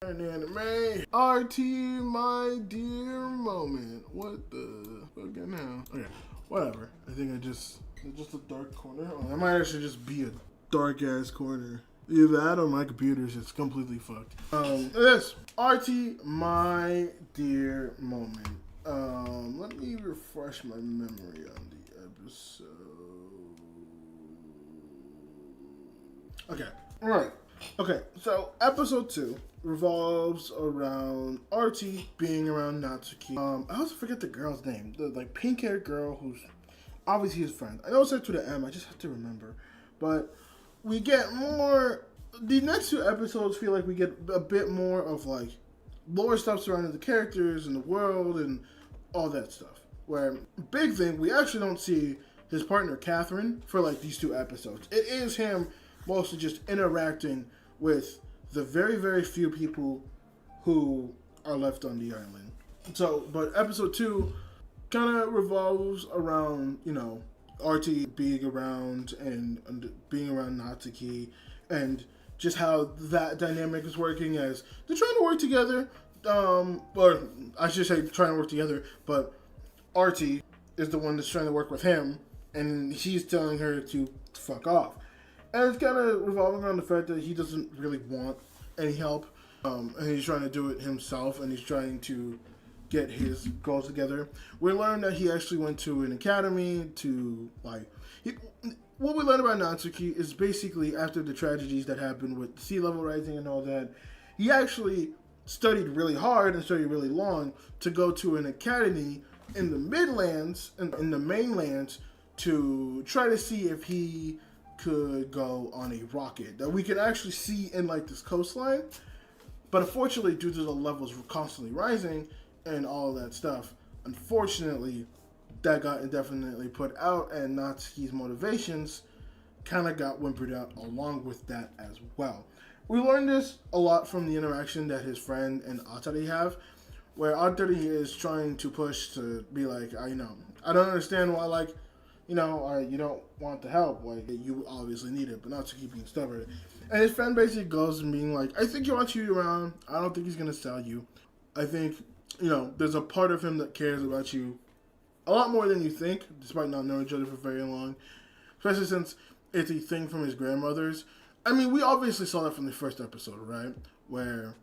an anime. RT, my dear moment. What the fuck now? Okay, whatever. I think it's just a dark corner. Oh, that might actually just be a dark ass corner. Either that or my computer's just completely fucked. This RT, my dear moment. Let me refresh my memory on the episode. Okay, alright. Okay, so episode 2 revolves around RT being around Natsuki. I also forget the girl's name. The pink-haired girl who's obviously his friend. I know it's to the M, I just have to remember. But we get more. The next 2 episodes feel like we get a bit more of like lore stuff surrounding the characters and the world and all that stuff. Where big thing, we actually don't see his partner Catherine for like these 2 episodes. It is him mostly just interacting with the very, very few people who are left on the island. So, but episode 2 kind of revolves around, you know, RT being around and being around Natsuki and just how that dynamic is working as they're trying to work together. Or I should say trying to work together, but RT is the one that's trying to work with him and he's telling her to fuck off. And it's kind of revolving around the fact that he doesn't really want any help. And he's trying to do it himself and he's trying to get his goals together. We learned that he actually went to an academy to, like... what we learned about Natsuki is basically after the tragedies that happened with sea level rising and all that, he actually studied really hard and studied really long to go to an academy in the Midlands, in the mainlands, to try to see if he could go on a rocket that we could actually see in like this coastline. But unfortunately, due to the levels constantly rising and all that stuff, unfortunately, that got indefinitely put out, and Natsuki's motivations kind of got whimpered out along with that as well. We learned this a lot from the interaction that his friend and Atri have, where Atri is trying to push to be like, I don't understand why, like, you don't want the help. Like, you obviously need it, but Natsuki being stubborn. And his friend basically goes and being like, I think he wants you around. I don't think he's going to sell you. I think, there's a part of him that cares about you a lot more than you think, despite not knowing each other for very long. Especially since it's a thing from his grandmother's. I mean, we obviously saw that from the first episode, right? Where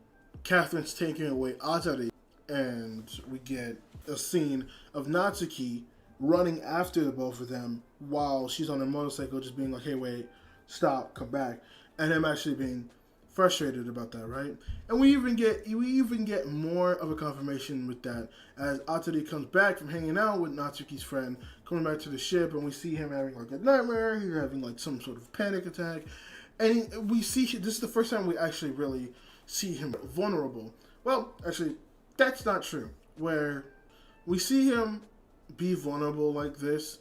Catherine's taking away Atari, and we get a scene of Natsuki running after the both of them while she's on her motorcycle, just being like, hey, wait, stop, come back. And him actually being frustrated about that, right? And we even get more of a confirmation with that as Atari comes back from hanging out with Natsuki's friend, coming back to the ship, and we see him having like a nightmare, he's having like some sort of panic attack, and we see, this is the first time we actually really see him vulnerable. Well, actually, that's not true, where we see him be vulnerable like this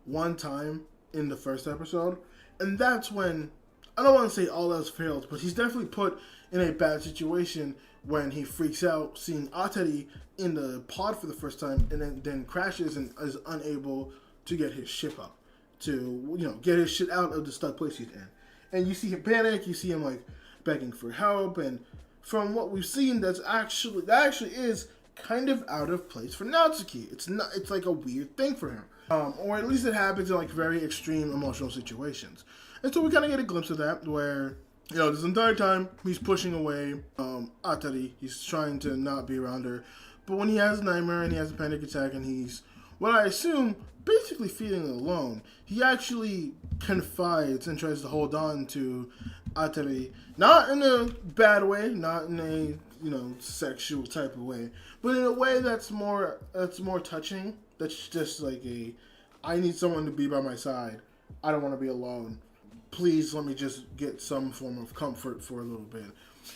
one time in the first episode, and that's when, I don't want to say all else failed, but he's definitely put in a bad situation when he freaks out seeing Atari in the pod for the first time and then crashes and is unable to get his ship up, to, get his shit out of the stuck place he's in. And you see him panic, you see him like begging for help, and from what we've seen, that actually is kind of out of place for Natsuki. It's like a weird thing for him. Or at least it happens in like very extreme emotional situations. And so we kind of get a glimpse of that where, this entire time he's pushing away Atari. He's trying to not be around her. But when he has a nightmare and he has a panic attack and he's, what I assume, basically feeling alone, he actually confides and tries to hold on to Atari. Not in a bad way, not in a, sexual type of way, but in a way that's more touching. That's just like I need someone to be by my side. I don't want to be alone. Please let me just get some form of comfort for a little bit.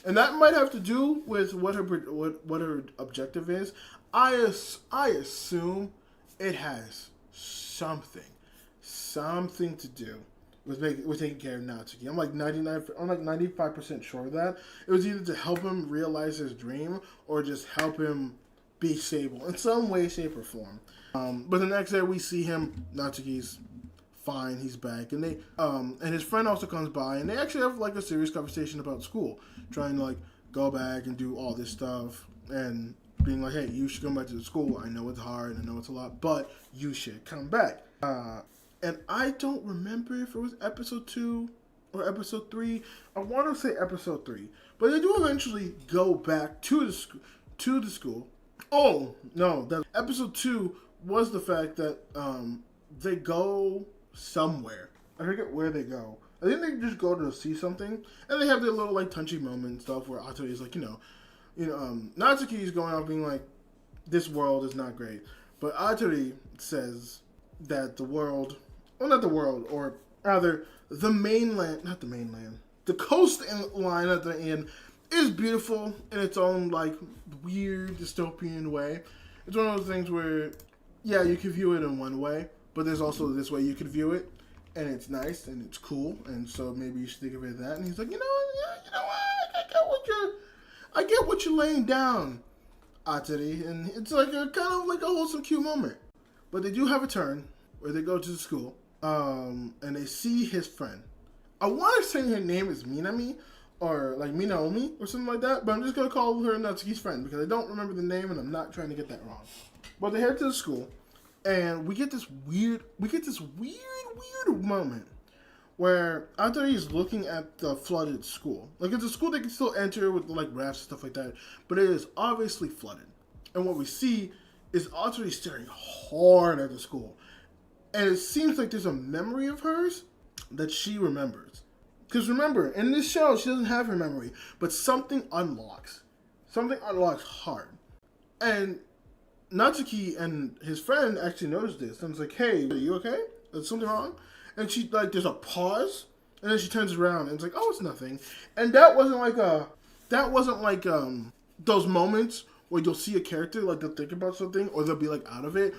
And that might have to do with what her objective is. I assume it has something to do with taking care of Natsuki. I'm like 95% sure of that. It was either to help him realize his dream or just help him be stable in some way, shape, or form. But the next day we see him, Natsuki's fine, he's back, and they and his friend also comes by, and they actually have like a serious conversation about school, trying to like go back and do all this stuff and being like, hey, you should come back to the school. I know it's hard, I know it's a lot, but you should come back. And I don't remember if it was episode 2 or episode 3. I want to say episode 3, but they do eventually go back to the school. Oh no, that episode 2 was the fact that they go somewhere. I forget where they go. I think they just go to see something, and they have their little like touchy moment and stuff where Atri is like, Natsuki is going out being like, this world is not great, but Atri says that the world, well, not the world, or rather the mainland, not the mainland, the coastline at the end is beautiful in its own like weird dystopian way. It's one of those things where, yeah, you can view it in one way, but there's also this way you could view it. And it's nice and it's cool, and so maybe you should think of it as that. And he's like, I get what you're laying down, Atri, and it's like a kind of like a wholesome, cute moment. But they do have a turn where they go to the school, and they see his friend. I want to say her name is Minami, or like Minaomi, or something like that. But I'm just gonna call her Natsuki's friend because I don't remember the name, and I'm not trying to get that wrong. But they head to the school. And we get this weird moment where Atari is looking at the flooded school. Like, it's a school they can still enter with, like, rafts and stuff like that, but it is obviously flooded. And what we see is Atari staring hard at the school. And it seems like there's a memory of hers that she remembers. Because remember, in this show, she doesn't have her memory, but something unlocks. Something unlocks hard. And Natsuki and his friend actually noticed this. And it's like, hey, are you okay? Is something wrong? And she, like, there's a pause. And then she turns around and it's like, oh, it's nothing. And that wasn't like those moments where you'll see a character, like, they'll think about something or they'll be, like, out of it.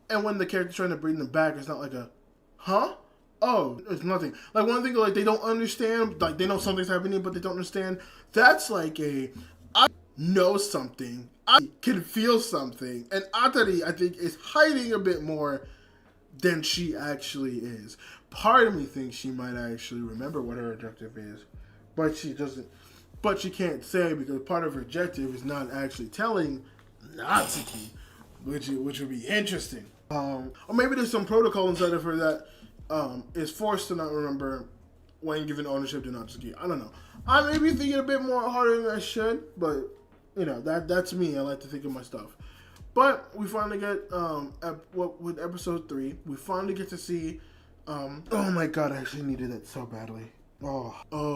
And when the character's trying to bring them back, it's not like a, huh? Oh, it's nothing. Like, one thing, like, they don't understand. Like, they know something's happening, but they don't understand. That's like I know something. I can feel something. And Atari, I think, is hiding a bit more than she actually is. Part of me thinks she might actually remember what her objective is. But she doesn't. But she can't say because part of her objective is not actually telling Natsuki, which would be interesting. Or maybe there's some protocol inside of her that is forced to not remember when given ownership to Natsuki. I don't know. I may be thinking a bit more harder than I should, but you know, that's me. I like to think of my stuff. But we finally get with episode 3, we finally get to see oh my god, I actually needed that so badly. Oh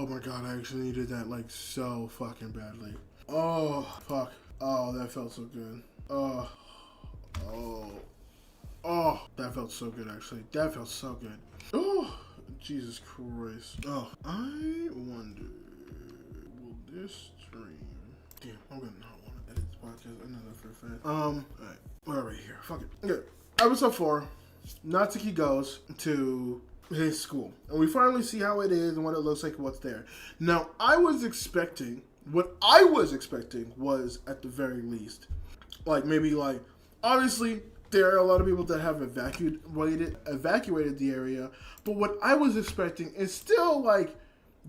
my god, I actually needed that like so fucking badly. Oh fuck. Oh, that felt so good. Oh, that felt so good actually. That felt so good. Oh, Jesus Christ. Oh, I wonder, will this stream? Damn, I'm gonna not want to edit this podcast. I know that for a fact. Alright, we're right here. Fuck it. Okay. Episode 4, Natsuki goes to his school. And we finally see how it is and what it looks like and what's there. Now, what I was expecting was, at the very least, like, maybe, like, obviously, there are a lot of people that have evacuated the area, but what I was expecting is still, like,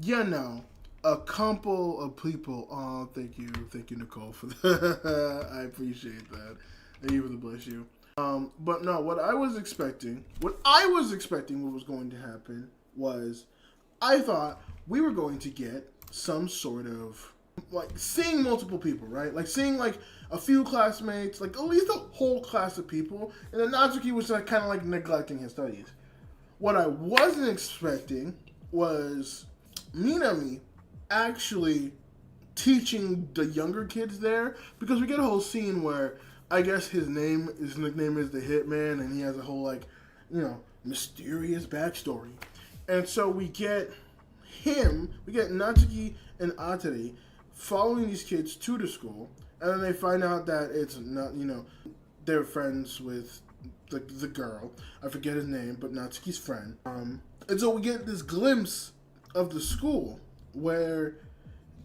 you know, a couple of people. Oh, thank you, Nicole, for that. I appreciate that. Thank you for the bless you. But no, what I was expecting what was going to happen was, I thought we were going to get some sort of, like, seeing multiple people, right? Like, seeing, like, a few classmates, like, at least a whole class of people, and then Natsuki was, like, kind of, like, neglecting his studies. What I wasn't expecting was Minami actually teaching the younger kids there, because we get a whole scene where I guess his nickname is the Hitman, and he has a whole, like, you know, mysterious backstory. And so we get Natsuki and Atari following these kids to the school, and then they find out that it's not, you know, they're friends with the girl. I forget his name, but Natsuki's friend. And so we get this glimpse of the school where,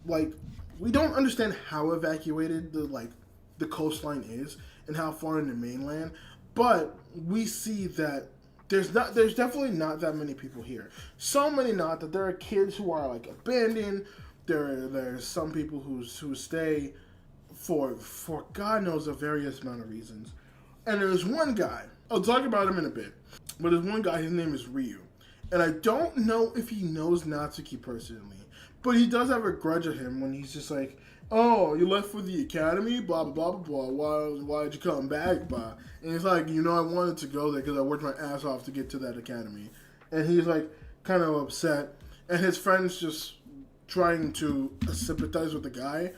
like, we don't understand how evacuated the coastline is and how far in the mainland, but we see that there's definitely not that many people here. So many not that there are kids who are, like, abandoned. There's some people who stay for God knows a various amount of reasons. And there's one guy, I'll talk about him in a bit, but there's one guy, his name is Ryu. And I don't know if he knows Natsuki personally, but he does have a grudge at him when he's just like, oh, you left for the academy? Blah, blah, blah, blah, blah. Why'd you come back, blah? And he's like, I wanted to go there because I worked my ass off to get to that academy. And he's like, kind of upset. And his friend's just trying to sympathize with the guy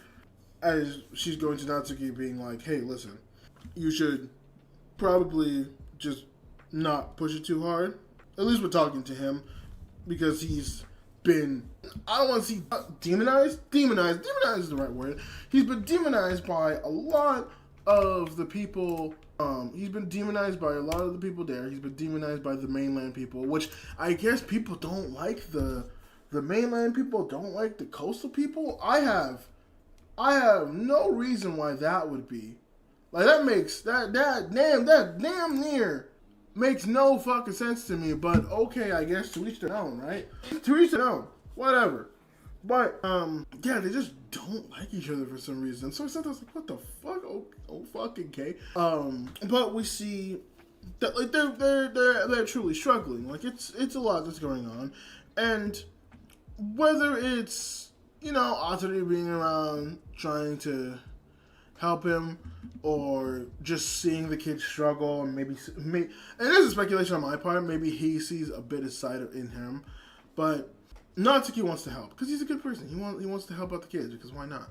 as she's going to Natsuki being like, hey, listen, you should probably just not push it too hard. At least we're talking to him because he's been, I don't want to see demonized. Demonized is the right word. He's been demonized by a lot of the people. He's been demonized by a lot of the people there. He's been demonized by the mainland people, which I guess people don't like the mainland people, don't like the coastal people. I have no reason why that would be. Like that damn near makes no fucking sense to me, but okay, I guess to each their own, right? To each their own, whatever. But, yeah, they just don't like each other for some reason. So I was like, what the fuck? Oh fucking okay. But we see that, like, they're truly struggling. Like, it's a lot that's going on. And whether it's, Atri being around trying to help him, or just seeing the kid struggle, and maybe and this is speculation on my part, maybe he sees a bit of side in him, but Natsuki wants to help because he's a good person. He wants to help out the kids because why not?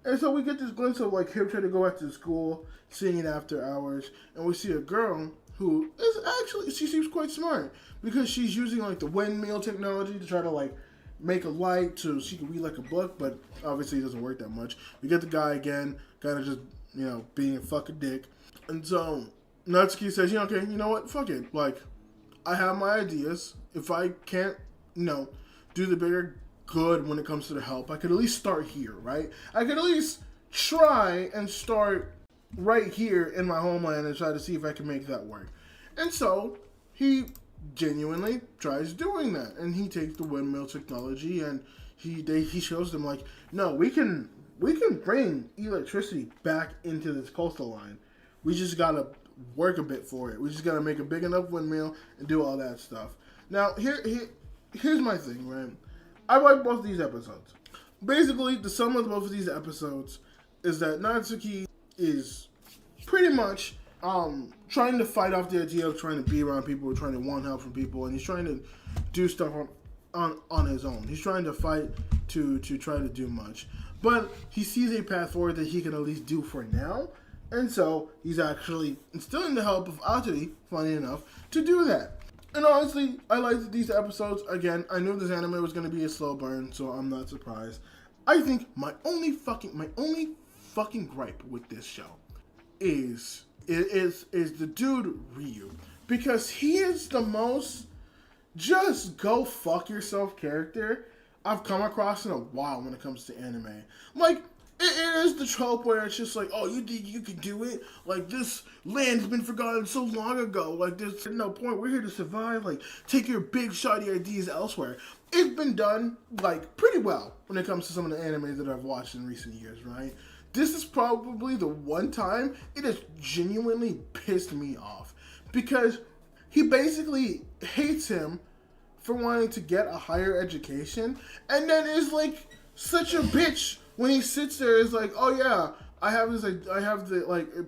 And so we get this glimpse of like him trying to go back to school, seeing it after hours, and we see a girl who is actually, she seems quite smart because she's using like the windmill technology to try to like make a light so she can read like a book, but obviously it doesn't work that much. We get the guy again, kind of just, being a fucking dick. And so Natsuki says, okay, you know what? Fuck it. Like, I have my ideas. If I can't, do the bigger good when it comes to the help, I could at least start here, right? I could at least try and start right here in my homeland and try to see if I can make that work. And so he genuinely tries doing that, and he takes the windmill technology and he shows them like, no, we can bring electricity back into this coastal line. We just gotta work a bit for it. We just gotta make a big enough windmill and do all that stuff. Now here's my thing, right? I like both of these episodes. Basically, the sum of both of these episodes is that Natsuki is pretty much trying to fight off the idea of trying to be around people, or trying to want help from people, and he's trying to do stuff on his own. He's trying to fight to try to do much. But he sees a path forward that he can at least do for now, and so he's actually instilling the help of Atri, funny enough, to do that. And honestly, I liked these episodes. Again, I knew this anime was going to be a slow burn, so I'm not surprised. I think my only fucking gripe with this show is the dude Ryu, because he is the most just go fuck yourself character I've come across in a while when it comes to anime. Like, it is the trope where it's just like, oh, you think you can do it? Like, this land has been forgotten so long ago. Like, there's no point. We're here to survive. Like, take your big, shoddy ideas elsewhere. It's been done, like, pretty well when it comes to some of the animes that I've watched in recent years, right? This is probably the one time it has genuinely pissed me off. Because he basically hates him for wanting to get a higher education, and then is like such a bitch when he sits there. Is like, oh yeah, I have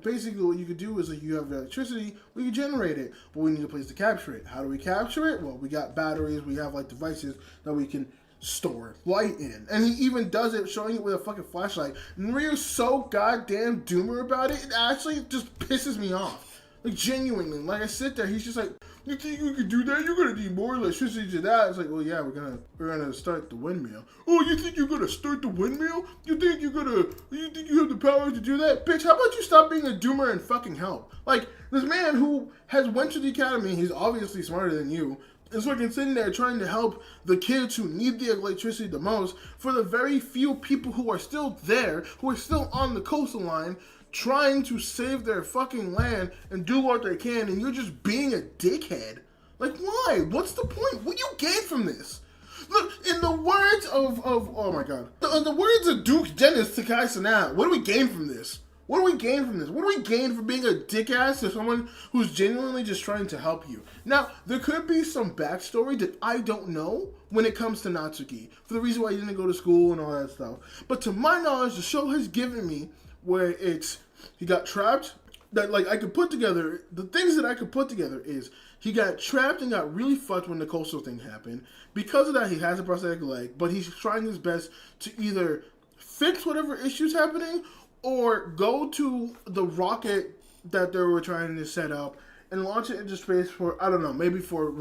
basically what you could do is like, you have electricity, we can generate it, but we need a place to capture it. How do we capture it? Well, we got batteries, we have like devices that we can store light in, and he even does it showing it with a fucking flashlight. And Ryu's so goddamn doomer about it, it actually just pisses me off. Like, genuinely, like, I sit there, he's just like, you think you can do that? You're gonna need more electricity to that. It's like, well, yeah, we're gonna start the windmill. Oh, you think you're gonna start the windmill? You think you have the power to do that? Bitch, how about you stop being a doomer and fucking help? Like, this man who has went to the academy, he's obviously smarter than you, is fucking sitting there trying to help the kids who need the electricity the most, for the very few people who are still there, who are still on the coastal line, trying to save their fucking land and do what they can, and you're just being a dickhead. Like, why? What's the point? What do you gain from this? Look, in the words of oh my god, in the words of Duke Dennis Takai Sanat, what do we gain from this? What do we gain from this? What do we gain from being a dick ass to someone who's genuinely just trying to help you? Now, there could be some backstory that I don't know when it comes to Natsuki, for the reason why he didn't go to school and all that stuff. But to my knowledge, the show has given me where it's, he got trapped, that like I could put together, the things that I could put together is, he got trapped and got really fucked when the coastal thing happened. Because of that, he has a prosthetic leg, but he's trying his best to either fix whatever issue's happening or go to the rocket that they were trying to set up and launch it into space for, I don't know, maybe for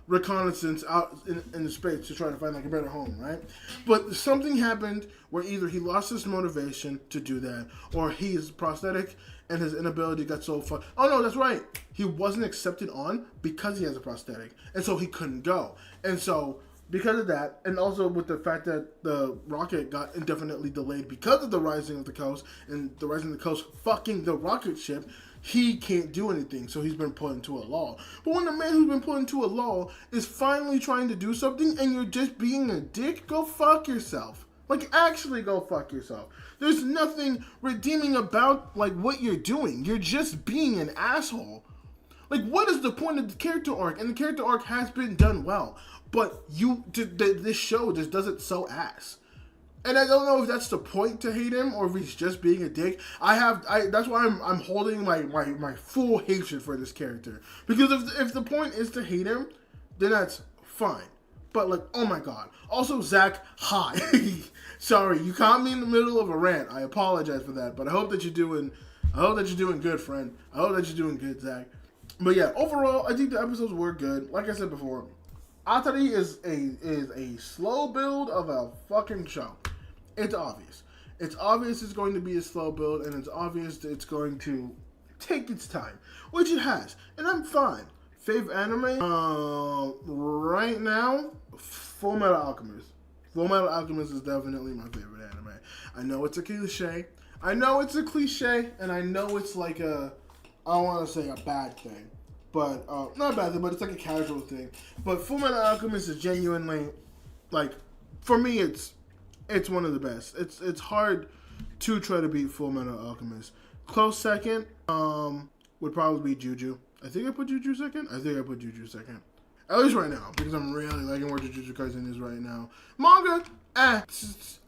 reconnaissance out in the space to try to find like a better home, right? But something happened where either he lost his motivation to do that, or he's prosthetic and his inability got so fucked. Oh no, that's right. He wasn't accepted on because he has a prosthetic, and so he couldn't go. And so because of that, and also with the fact that the rocket got indefinitely delayed because of the rising of the coast, and the rising of the coast fucking the rocket ship, he can't do anything, so he's been put into a lull. But when the man who's been put into a lull is finally trying to do something and you're just being a dick, go fuck yourself. Like, actually go fuck yourself. There's nothing redeeming about, like, what you're doing. You're just being an asshole. Like, what is the point of the character arc? And the character arc has been done well. But this show just does it so ass. And I don't know if that's the point to hate him or if he's just being a dick. That's why I'm holding my full hatred for this character. Because if the point is to hate him, then that's fine. But like, oh my god. Also, Zach, hi. Sorry, you caught me in the middle of a rant. I apologize for that. But I hope that you're doing good, friend. I hope that you're doing good, Zach. But yeah, overall, I think the episodes were good. Like I said before, Atri is a slow build of a fucking show. It's obvious. It's obvious it's going to be a slow build, and it's obvious that it's going to take its time, which it has, and I'm fine. Favorite anime? Right now, Full Metal Alchemist. Full Metal Alchemist is definitely my favorite anime. I know it's a cliche. and I know it's like I don't want to say a bad thing, but not a bad thing, but it's like a casual thing. But Full Metal Alchemist is genuinely, like, for me, it's one of the best. It's hard to try to beat Full Metal Alchemist. Close second would probably be Juju. I think I put Juju second. At least right now, because I'm really liking where Jujutsu Kaisen is right now. Manga, I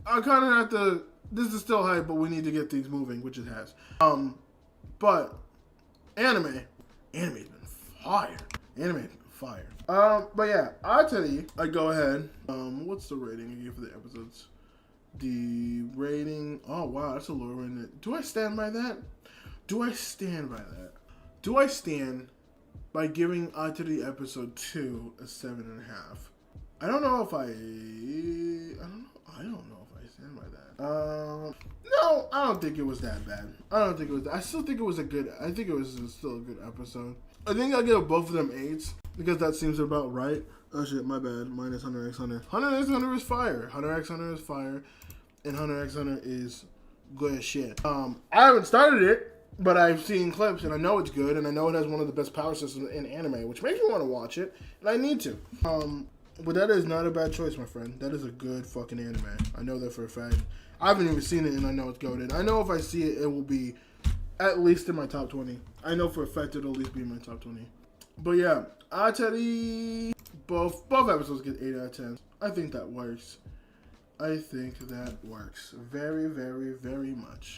kind of have to. This is still hype, but we need to get things moving, which it has. But anime has been fire. But yeah, I'll tell you. I go ahead. What's the rating I give for the episodes? The rating. Oh wow, that's a low rating. Do I stand by that? Do I stand by giving Atri episode 2 a 7.5? I don't know if I stand by that. No, I don't think it was that bad. I still think it was still a good episode. I think I'll give both of them 8s because that seems about right. Oh shit, my bad. Minus Hunter x Hunter. Hunter x Hunter is fire. And Hunter x Hunter is good as shit. I haven't started it, but I've seen clips and I know it's good, and I know it has one of the best power systems in anime, which makes me want to watch it, and I need to. But that is not a bad choice, my friend. That is a good fucking anime. I know that for a fact. I haven't even seen it, and I know it's goated. I know if I see it, it will be at least in my top 20. I know for a fact it'll at least be in my top 20. But yeah, Atari, both episodes get 8 out of 10. I think that works. Very, very, very much.